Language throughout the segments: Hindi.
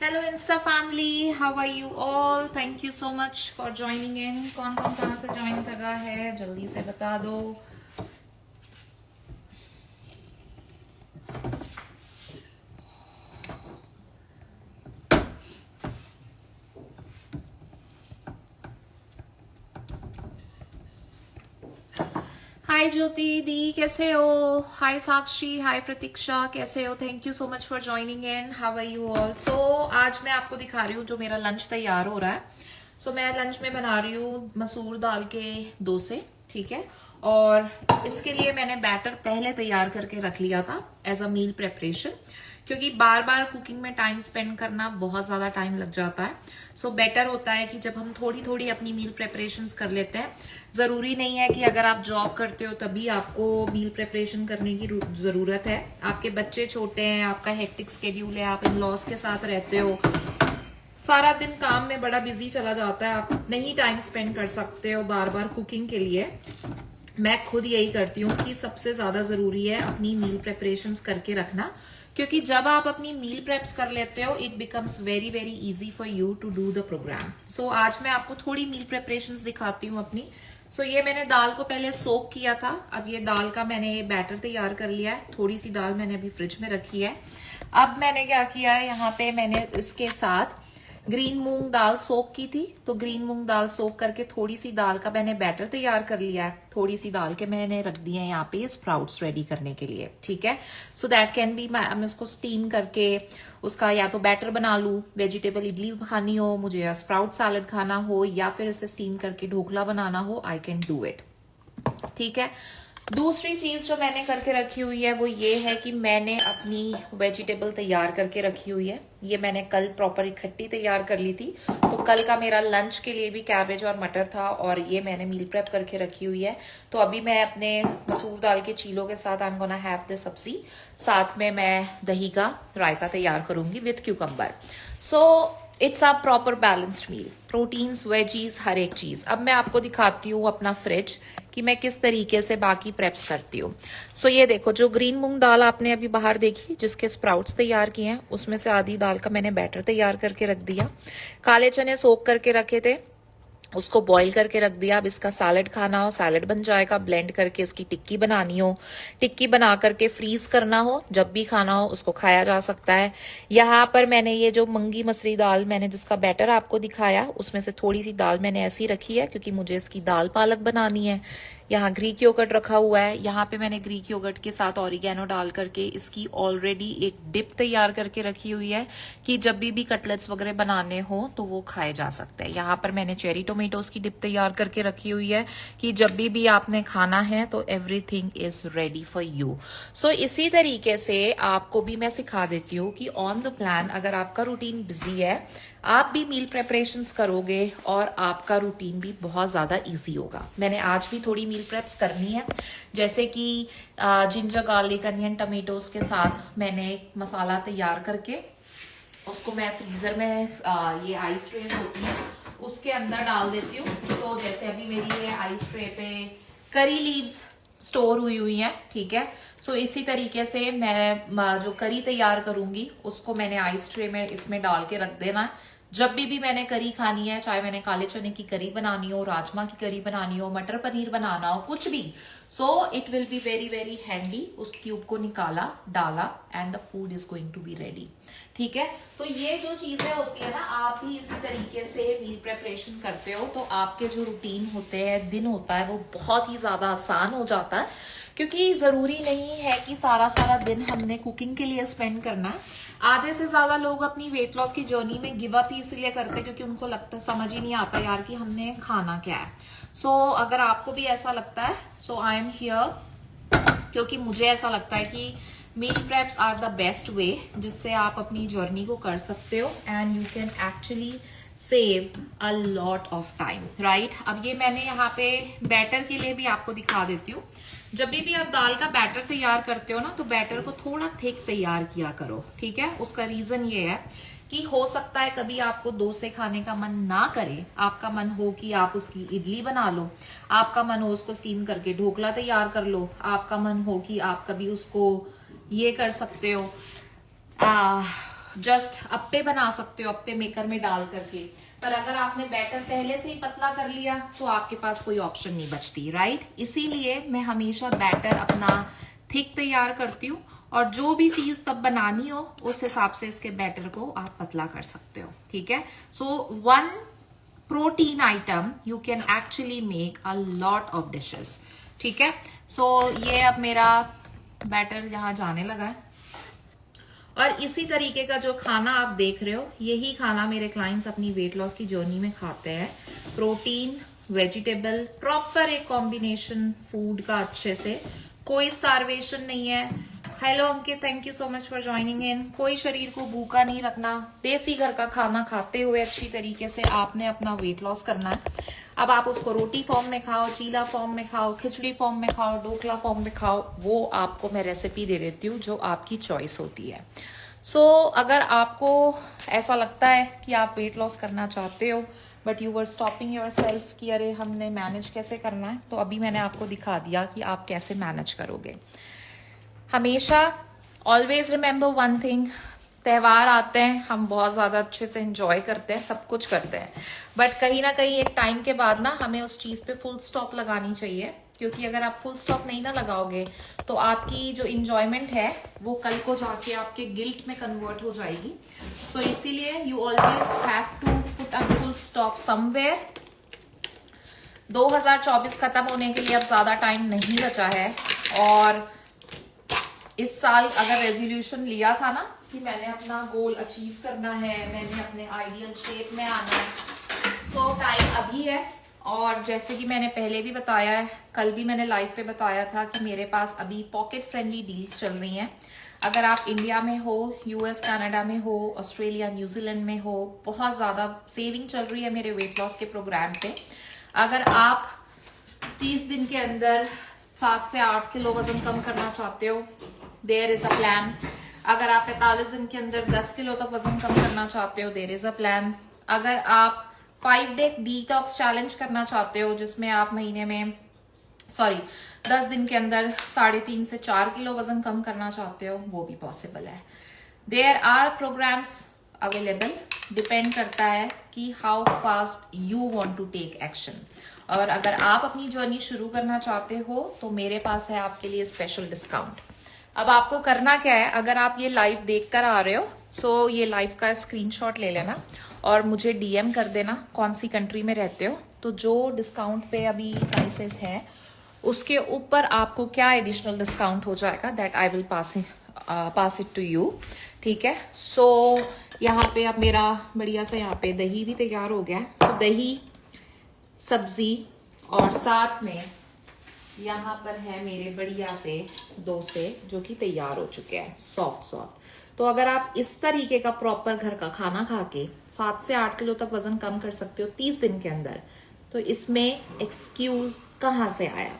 Hello insta family, how are you all? Thank you so much for joining in. कौन कौन कहाँ से ज्वाइन कर रहा है जल्दी से बता दो। हाय ज्योति दी, कैसे हो? हाय साक्षी, हाय प्रतीक्षा, कैसे हो? Thank you so much for joining in. How are you all? So आज मैं आपको दिखा रही हूँ जो मेरा लंच तैयार हो रहा है। सो मैं लंच में बना रही हूँ मसूर दाल के डोसे, ठीक है। और इसके लिए मैंने बैटर पहले तैयार करके रख लिया था एज अ मील प्रेपरेशन, क्योंकि बार बार कुकिंग में टाइम स्पेंड करना बहुत ज्यादा टाइम लग जाता है। सो बेटर होता है कि जब हम थोड़ी थोड़ी अपनी मील प्रेपरेशंस कर लेते हैं। जरूरी नहीं है कि अगर आप जॉब करते हो तभी आपको मील प्रेपरेशन करने की जरूरत है। आपके बच्चे छोटे हैं, आपका हेक्टिक स्केड्यूल है, आप इन लॉज के साथ रहते हो, सारा दिन काम में बड़ा बिजी चला जाता है, आप नहीं टाइम स्पेंड कर सकते हो बार बार कुकिंग के लिए। मैं खुद यही करती हूँ कि सबसे ज्यादा जरूरी है अपनी मील प्रेपरेशंस करके रखना, क्योंकि जब आप अपनी मील प्रेप्स कर लेते हो it becomes very very easy for you to do the program. So आज मैं आपको थोड़ी मील प्रेपरेशंस दिखाती हूँ अपनी। सो ये मैंने दाल को पहले सोक किया था। अब ये दाल का मैंने बैटर तैयार कर लिया है। थोड़ी सी दाल मैंने अभी फ्रिज में रखी है। अब मैंने क्या किया है, यहाँ पे मैंने इसके साथ ग्रीन मूंग दाल सोक की थी, तो ग्रीन मूंग दाल सोक करके थोड़ी सी दाल का मैंने बैटर तैयार कर लिया है। थोड़ी सी दाल के मैंने रख दिए हैं यहाँ पे स्प्राउट्स रेडी करने के लिए, ठीक है। सो दैट कैन बी, मैं उसको स्टीम करके उसका या तो बैटर बना लूं, वेजिटेबल इडली खानी हो मुझे या स्प्राउट सैलड खाना हो या फिर इसे स्टीम करके ढोकला बनाना हो, आई कैन डू इट, ठीक है। दूसरी चीज जो मैंने करके रखी हुई है वो ये है कि मैंने अपनी वेजिटेबल तैयार करके रखी हुई है। ये मैंने कल प्रॉपर इकट्ठी तैयार कर ली थी, तो कल का मेरा लंच के लिए भी कैबेज और मटर था और ये मैंने मील प्रेप करके रखी हुई है। तो अभी मैं अपने मसूर दाल के चीलों के साथ I am gonna have the sabzi, साथ में मैं दही का रायता तैयार करूंगी with cucumber. So it's a proper balanced meal, proteins, veggies, हर एक चीज। अब मैं आपको दिखाती हूँ अपना फ्रिज कि मैं किस तरीके से बाकी प्रेप्स करती हूँ। सो ये देखो, जो ग्रीन मूंग दाल आपने अभी बाहर देखी जिसके स्प्राउट्स तैयार किए हैं, उसमें से आधी दाल का मैंने बैटर तैयार करके रख दिया। काले चने सोक करके रखे थे, उसको बॉईल करके रख दिया। अब इसका सैलेड खाना हो, सैलेड बन जाएगा। ब्लेंड करके इसकी टिक्की बनानी हो, टिक्की बना करके फ्रीज करना हो, जब भी खाना हो उसको खाया जा सकता है। यहाँ पर मैंने ये जो मूंगी मसरी दाल मैंने जिसका बैटर आपको दिखाया, उसमें से थोड़ी सी दाल मैंने ऐसी रखी है क्योंकि मुझे इसकी दाल पालक बनानी है। यहाँ ग्रीक योगर्ट रखा हुआ है। यहाँ पे मैंने ग्रीक योगर्ट के साथ ऑरिगेनो डाल करके इसकी ऑलरेडी एक डिप तैयार करके रखी हुई है कि जब भी कटलेट्स वगैरह बनाने हो तो वो खाए जा सकते हैं। यहाँ पर मैंने चेरी टोमेटोज की डिप तैयार करके रखी हुई है कि जब भी आपने खाना है तो everything is ready for you. So इसी तरीके से आपको भी मैं सिखा देती हूँ कि ऑन द प्लान, अगर आपका रूटीन बिजी है, आप भी मील प्रेपरेशंस करोगे और आपका रूटीन भी बहुत ज्यादा इजी होगा। मैंने आज भी थोड़ी मील प्रेप्स करनी है, जैसे कि जिंजर गार्लिक अनियन टमेटोज के साथ मैंने मसाला तैयार करके उसको मैं फ्रीजर में ये आइस ट्रे होती है उसके अंदर डाल देती हूँ। सो जैसे अभी मेरी ये आइस ट्रे पे करी लीव्स स्टोर हुई हैं, ठीक है। सो इसी तरीके से मैं जो करी तैयार करूंगी उसको मैंने आइस ट्रे में इसमें डाल के रख देना है। जब भी मैंने करी खानी है, चाहे मैंने काले चने की करी बनानी हो, राजमा की करी बनानी हो, मटर पनीर बनाना हो, कुछ भी, so it will be very very handy. उस क्यूब को निकाला, डाला and the food is going to be ready, ठीक है। तो ये जो चीजें होती है ना, आप भी इसी तरीके से मील प्रेपरेशन करते हो तो आपके जो रूटीन होते हैं, दिन होता है, वो बहुत ही ज्यादा आसान हो जाता है। क्योंकि जरूरी नहीं है कि सारा सारा दिन हमने कुकिंग के लिए स्पेंड करना है। आधे से ज्यादा लोग अपनी वेट लॉस की जर्नी में गिव अप इसलिए करते हैं क्योंकि उनको लगता, समझ ही नहीं आता यार कि हमने खाना क्या है। सो अगर आपको भी ऐसा लगता है, सो आई एम हियर, क्योंकि मुझे ऐसा लगता है कि meal preps are the best way जिससे आप अपनी जर्नी को कर सकते हो and you can actually save a lot of time, right. अब ये मैंने यहाँ पे बैटर के लिए भी आपको दिखा देती हूँ। जब भी आप दाल का बैटर तैयार करते हो ना, तो बैटर को थोड़ा थिक तैयार किया करो, ठीक है। उसका रीजन ये है कि हो सकता है कभी आपको डोसे खाने का मन ना करे, आपका मन हो कि आप उसकी इडली बना लो, आपका मन हो उसको स्टीम करके ढोकला तैयार कर लो, आपका मन हो कि आप कभी उसको ये कर सकते हो, जस्ट अप्पे बना सकते हो अप्पे मेकर में डाल करके। पर अगर आपने बैटर पहले से ही पतला कर लिया तो आपके पास कोई ऑप्शन नहीं बचती, राइट। इसीलिए मैं हमेशा बैटर अपना थिक तैयार करती हूँ, और जो भी चीज तब बनानी हो उस हिसाब से इसके बैटर को आप पतला कर सकते हो, ठीक है। So one protein item you can actually make a lot of dishes, ठीक है। सो ये अब मेरा बैटर यहाँ जाने लगा है, और इसी तरीके का जो खाना आप देख रहे हो यही खाना मेरे क्लाइंट्स अपनी वेट लॉस की जर्नी में खाते हैं। प्रोटीन, वेजिटेबल, प्रॉपर एक कॉम्बिनेशन फूड का, अच्छे से, कोई स्टारवेशन नहीं है। Hello Ankit, thank you so much for joining इन। कोई शरीर को भूखा नहीं रखना, देसी घर का खाना खाते हुए अच्छी तरीके से आपने अपना वेट लॉस करना है। अब आप उसको रोटी फॉर्म में खाओ, चीला फॉर्म में खाओ, खिचड़ी फॉर्म में खाओ, ढोकला फॉर्म में खाओ, वो आपको मैं रेसिपी दे देती हूँ जो आपकी चॉइस होती है। सो अगर आपको ऐसा लगता है कि आप वेट लॉस करना चाहते हो but you were stopping your self कि अरे हमने मैनेज कैसे करना है, तो अभी मैंने आपको दिखा दिया कि आप कैसे मैनेज करोगे। हमेशा ऑलवेज रिमेंबर वन थिंग, त्योहार आते हैं, हम बहुत ज्यादा अच्छे से एंजॉय करते हैं, सब कुछ करते हैं, बट कहीं ना कहीं एक टाइम के बाद ना हमें उस चीज पे फुल स्टॉप लगानी चाहिए, क्योंकि अगर आप फुल स्टॉप नहीं ना लगाओगे तो आपकी जो इंजॉयमेंट है वो कल को जाके आपके गिल्ट में कन्वर्ट हो जाएगी। सो इसीलिए you always have to put a full stop somewhere. 2024 खत्म होने के लिए अब ज्यादा टाइम नहीं बचा है, और इस साल अगर रेजोल्यूशन लिया था ना कि मैंने अपना गोल अचीव करना है, मैंने अपने आइडियल शेप में आना है, सो टाइम अभी है। और जैसे कि मैंने पहले भी बताया है, कल भी मैंने लाइव पे बताया था कि मेरे पास अभी पॉकेट फ्रेंडली डील्स चल रही हैं। अगर आप इंडिया में हो, यूएस कनाडा में हो, ऑस्ट्रेलिया न्यूजीलैंड में हो, बहुत ज्यादा सेविंग चल रही है मेरे वेट लॉस के प्रोग्राम पे। अगर आप 30 दिन के अंदर 7 से 8 किलो वजन कम करना चाहते हो, देयर इज अ प्लान। अगर आप 45 दिन के अंदर 10 किलो तक वजन कम करना चाहते हो, देयर इज अ प्लान। अगर आप 5 डे डिटॉक्स चैलेंज करना चाहते हो जिसमें आप महीने में 10 दिन के अंदर 3.5 से 4 किलो वजन कम करना चाहते हो, वो भी पॉसिबल है। There are programmes available, depend करता है कि how fast you want to take action. और अगर आप अपनी जर्नी शुरू करना चाहते हो तो मेरे पास है आपके लिए स्पेशल डिस्काउंट। अब आपको करना क्या है, अगर आप ये लाइव देख कर आ रहे हो, सो ये लाइव का स्क्रीनशॉट ले लेना और मुझे डीएम कर देना कौन सी कंट्री में रहते हो, तो जो डिस्काउंट पे अभी प्राइसेस है उसके ऊपर आपको क्या एडिशनल डिस्काउंट हो जाएगा, that I will pass it to you, ठीक है। सो यहाँ पे अब मेरा बढ़िया सा यहाँ पे दही भी तैयार हो गया है। तो दही, सब्जी, और साथ में यहाँ पर है मेरे बढ़िया से डोसे जो कि तैयार हो चुके हैं, सॉफ्ट सॉफ्ट। तो अगर आप इस तरीके का प्रॉपर घर का खाना खा के 7 से 8 किलो तक वजन कम कर सकते हो 30 दिन के अंदर, तो इसमें एक्सक्यूज कहाँ से आया।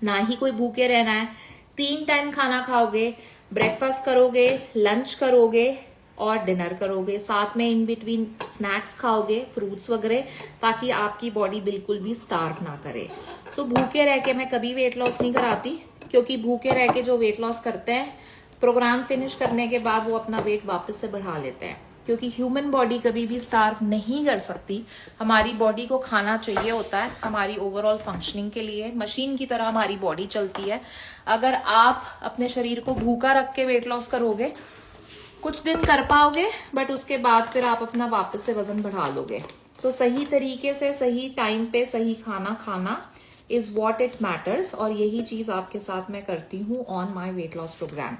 ना ही कोई भूखे रहना है, 3 टाइम खाना खाओगे, ब्रेकफास्ट करोगे, लंच करोगे और डिनर करोगे, साथ में इन बिटवीन स्नैक्स खाओगे, फ्रूट्स वगैरह, ताकि आपकी बॉडी बिल्कुल भी स्टार्व ना करे। सो भूखे रह के मैं कभी वेट लॉस नहीं कराती, क्योंकि भूखे रह के जो वेट लॉस करते हैं प्रोग्राम फिनिश करने के बाद वो अपना वेट वापस से बढ़ा लेते हैं, क्योंकि ह्यूमन बॉडी कभी भी स्टार्व नहीं कर सकती। हमारी बॉडी को खाना चाहिए होता है हमारी ओवरऑल फंक्शनिंग के लिए, मशीन की तरह हमारी बॉडी चलती है। अगर आप अपने शरीर को भूखा रख के वेट लॉस करोगे, कुछ दिन कर पाओगे, बट उसके बाद फिर आप अपना वापस से वजन बढ़ा लोगे। तो सही तरीके से सही टाइम पे सही खाना खाना इज वॉट इट मैटर्स, और यही चीज आपके साथ मैं करती हूँ on my weight loss programme.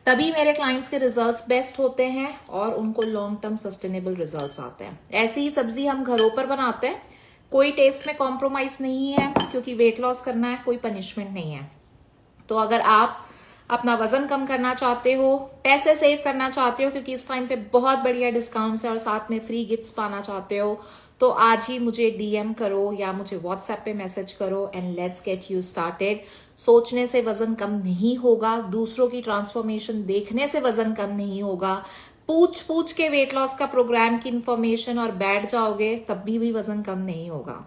तभी मेरे क्लाइंट्स के रिजल्ट्स बेस्ट होते हैं और उनको लॉन्ग टर्म सस्टेनेबल रिजल्ट्स आते हैं। ऐसी ही सब्जी हम घरों पर बनाते हैं, कोई टेस्ट में कॉम्प्रोमाइज नहीं है, क्योंकि वेट लॉस करना है, कोई पनिशमेंट नहीं है। तो अगर आप अपना वजन कम करना चाहते हो, पैसे सेव करना चाहते हो, क्योंकि इस टाइम पे बहुत बढ़िया डिस्काउंट्स है और साथ में फ्री गिफ्ट्स पाना चाहते हो, तो आज ही मुझे डीएम करो या मुझे व्हाट्सएप पे मैसेज करो and let's get you started. सोचने से वजन कम नहीं होगा, दूसरों की ट्रांसफॉर्मेशन देखने से वजन कम नहीं होगा, पूछ पूछ के वेट लॉस का प्रोग्राम की इंफॉर्मेशन और बैठ जाओगे तब भी वजन कम नहीं होगा।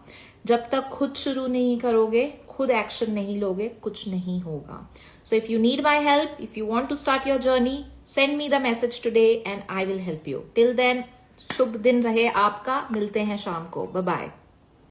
जब तक खुद शुरू नहीं करोगे, खुद एक्शन नहीं लोगे, कुछ नहीं होगा। So if you need my help, if you want to start your journey, send me the message today and I will help you. Till then, शुभ दिन रहे आपका. मिलते हैं शाम को. Bye bye.